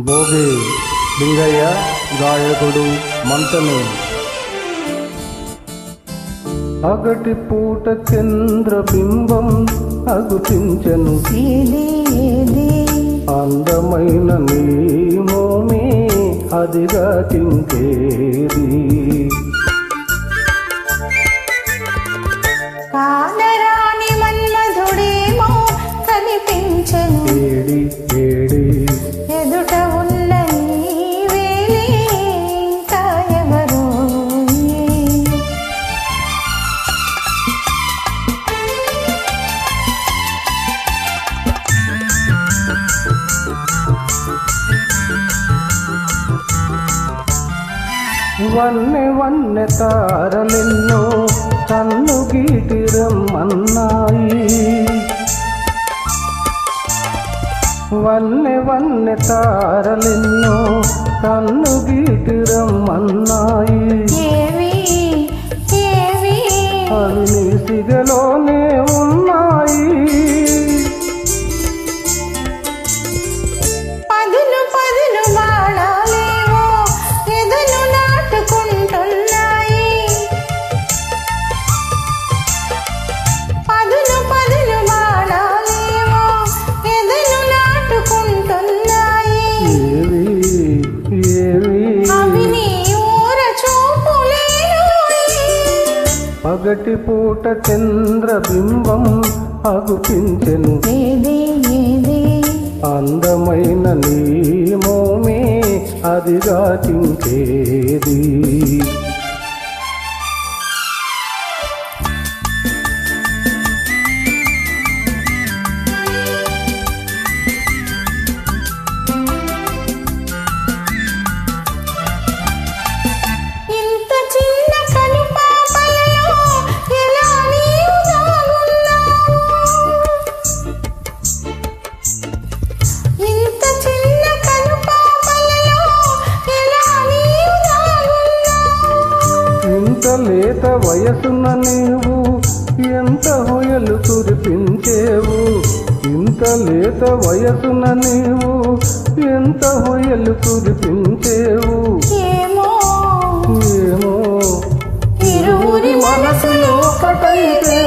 భోగి లింగయ్య గాయకుడు మంతను. అగటి పూట చంద్రబింబం అగుపించెను అందమైన నీ మోమే అదిగా కింకేది. కానరాని మన్మధుడేమో కనిపించెను ఏడి ఏడి ఎదుట ఉన్న నీవేలే ఇంకా ఎవరో. వన్నె వన్నె తారలెన్నో కన్ను గీటి రమ్మన్నాయి. వన్నె వన్నె తారలెన్నో కన్ను గీటి రమ్మన్నాయి. ఏవి ఏవి అవి నీ సిగలోనే ఉన్నాయి. పదులు పదులు బాణాలేవో ఎదను నాటుకుంటున్నాయి. పదులు పదులు బాణాలేవో ఎదను నాటుకుంటున్నాయి. ఏవి ఏవి అవి నీ ఊర చూపులేనోయి. పగటి పూట చంద్రబింబం అగుపించెను ఏది ఏది అందమైన నీ మోమే అదిగా చింకేది. ఇంత చిన్న కనుపాపలలో ఎలా నీవు దాగున్నావు. ఇంత చిన్న కనుపాపలలో ఎలా నీవు దాగున్నావు. ఇంత లేత వయసున నీవు ఎంత హొయలు కురిపించేవు. ఇంత లేత వయసున నీవు ఎంత హొయలు కురిపించేవు. ఏమో ఏమో ఇరువురి మనసులు ఒకటైతే